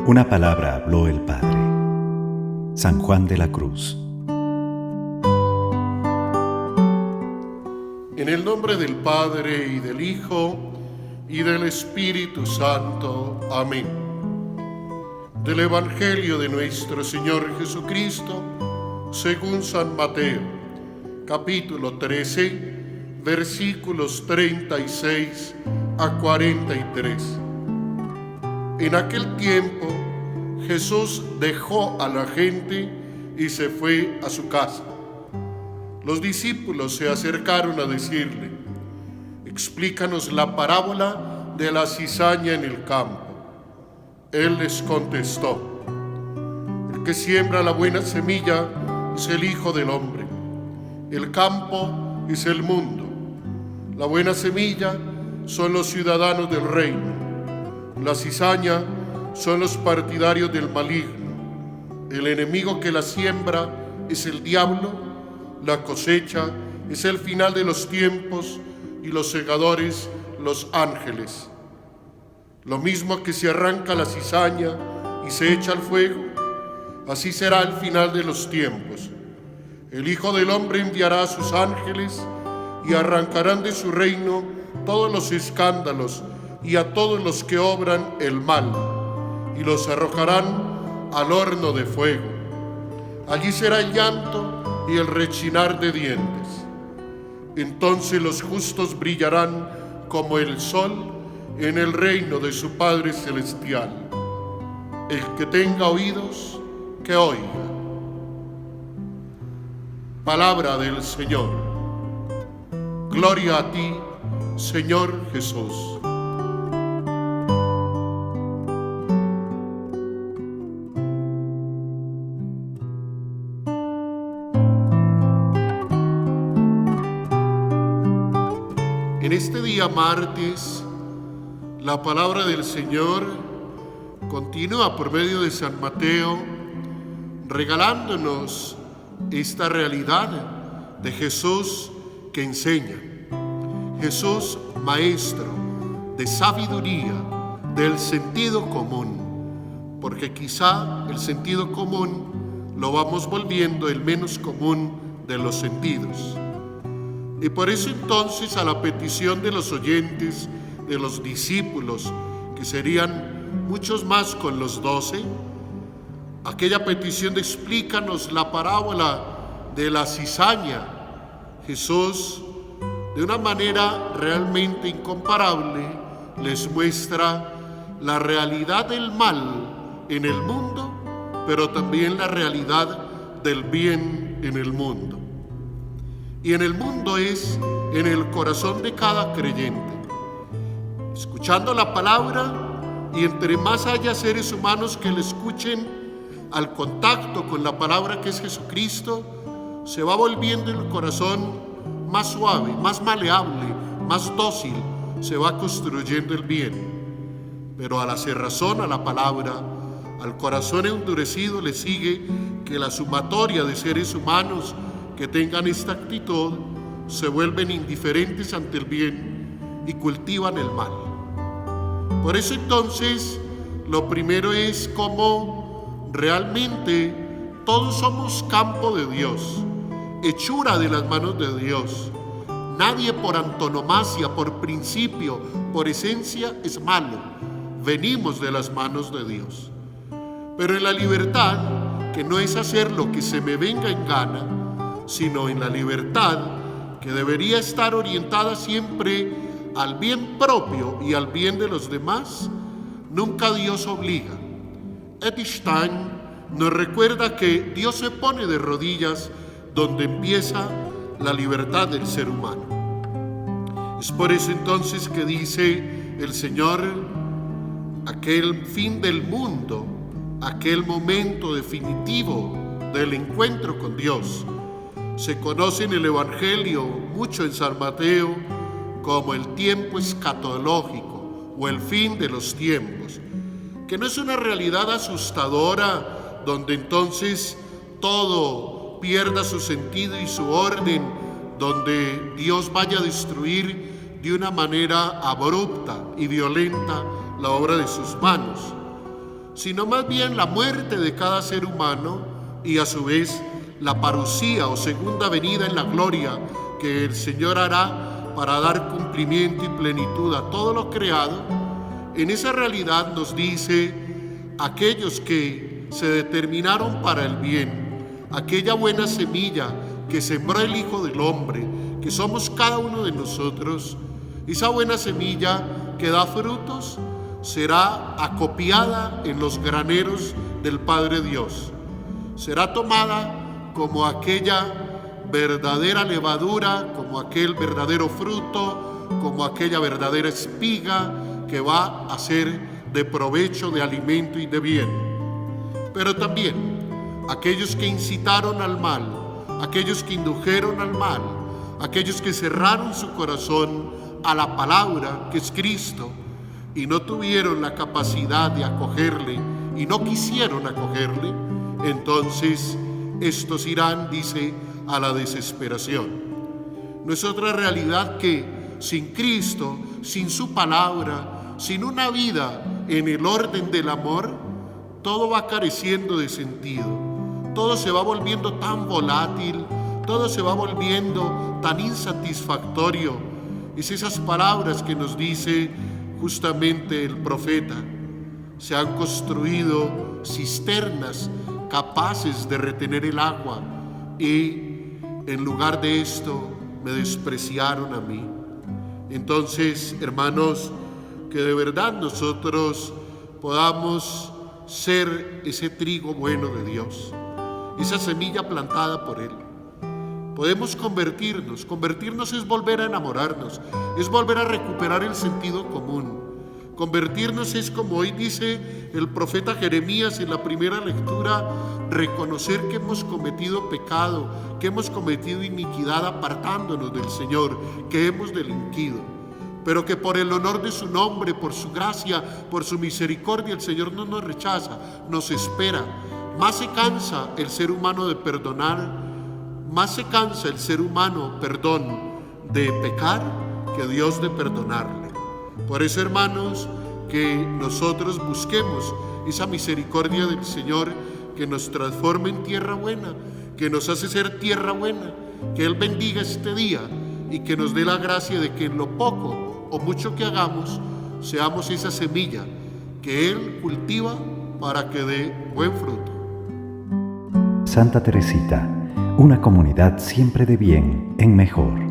Una palabra habló el Padre. San Juan de la Cruz. En el nombre del Padre, y del Hijo, y del Espíritu Santo. Amén. Del Evangelio de nuestro Señor Jesucristo, según San Mateo, capítulo 13, versículos 36 a 43. En aquel tiempo, Jesús dejó a la gente y se fue a su casa. Los discípulos se acercaron a decirle: «Explícanos la parábola de la cizaña en el campo». Él les contestó: «El que siembra la buena semilla es el Hijo del Hombre. El campo es el mundo. La buena semilla son los ciudadanos del reino. La cizaña son los partidarios del maligno. El enemigo que la siembra es el diablo. La cosecha es el final de los tiempos y los segadores los ángeles. Lo mismo que se arranca la cizaña y se echa al fuego, así será el final de los tiempos. El Hijo del Hombre enviará a sus ángeles y arrancarán de su reino todos los escándalos y a todos los que obran el mal, y los arrojarán al horno de fuego. Allí será el llanto y el rechinar de dientes. Entonces los justos brillarán como el sol en el reino de su Padre Celestial. El que tenga oídos, que oiga». Palabra del Señor. Gloria a ti, Señor Jesús. En este día martes, la palabra del Señor continúa por medio de San Mateo, regalándonos esta realidad de Jesús que enseña. Jesús, maestro de sabiduría, del sentido común, porque quizá el sentido común lo vamos volviendo el menos común de los sentidos. Y por eso entonces, a la petición de los oyentes, de los discípulos, que serían muchos más con los 12, aquella petición de explícanos la parábola de la cizaña, Jesús, de una manera realmente incomparable, les muestra la realidad del mal en el mundo, pero también la realidad del bien en el mundo. Y en el mundo es en el corazón de cada creyente. Escuchando la palabra, y entre más haya seres humanos que le escuchen, al contacto con la palabra que es Jesucristo, se va volviendo el corazón más suave, más maleable, más dócil, se va construyendo el bien. Pero a la cerrazón, a la palabra, al corazón endurecido le sigue que la sumatoria de seres humanos que tengan esta actitud se vuelven indiferentes ante el bien y cultivan el mal. Por eso entonces, lo primero es cómo realmente todos somos campo de Dios, hechura de las manos de Dios. Nadie por antonomasia, por principio, por esencia es malo. Venimos de las manos de Dios. Pero en la libertad, que no es hacer lo que se me venga en gana, sino en la libertad que debería estar orientada siempre al bien propio y al bien de los demás, nunca Dios obliga. Edith Stein nos recuerda que Dios se pone de rodillas donde empieza la libertad del ser humano. Es por eso entonces que dice el Señor: aquel fin del mundo, aquel momento definitivo del encuentro con Dios, se conoce en el Evangelio, mucho en San Mateo, como el tiempo escatológico o el fin de los tiempos, que no es una realidad asustadora donde entonces todo pierda su sentido y su orden, donde Dios vaya a destruir de una manera abrupta y violenta la obra de sus manos, sino más bien la muerte de cada ser humano y a su vez la parusía o segunda venida en la gloria que el Señor hará para dar cumplimiento y plenitud a todo lo creado. En esa realidad nos dice: aquellos que se determinaron para el bien, aquella buena semilla que sembró el Hijo del Hombre, que somos cada uno de nosotros, esa buena semilla que da frutos será acopiada en los graneros del Padre Dios. Será tomada como aquella verdadera levadura, como aquel verdadero fruto, como aquella verdadera espiga que va a ser de provecho, de alimento y de bien. Pero también aquellos que incitaron al mal, aquellos que indujeron al mal, aquellos que cerraron su corazón a la palabra que es Cristo y no tuvieron la capacidad de acogerle y no quisieron acogerle, entonces estos irán, dice, a la desesperación. No es otra realidad que sin Cristo, sin su palabra, sin una vida en el orden del amor, todo va careciendo de sentido, todo se va volviendo tan volátil, todo se va volviendo tan insatisfactorio. Es esas palabras que nos dice justamente el profeta: se han construido cisternas capaces de retener el agua y en lugar de esto me despreciaron a mí. Entonces, hermanos, que de verdad nosotros podamos ser ese trigo bueno de Dios, esa semilla plantada por Él. Podemos convertirnos es volver a enamorarnos, es volver a recuperar el sentido común. Convertirnos es, como hoy dice el profeta Jeremías en la primera lectura, reconocer que hemos cometido pecado, que hemos cometido iniquidad apartándonos del Señor, que hemos delinquido, pero que por el honor de su nombre, por su gracia, por su misericordia, el Señor no nos rechaza, nos espera. Más se cansa el ser humano de perdonar, más se cansa el ser humano, de pecar, que Dios de perdonarle. Por eso, hermanos, que nosotros busquemos esa misericordia del Señor que nos transforma en tierra buena, que nos hace ser tierra buena, que Él bendiga este día y que nos dé la gracia de que en lo poco o mucho que hagamos, seamos esa semilla que Él cultiva para que dé buen fruto. Santa Teresita, una comunidad siempre de bien en mejor.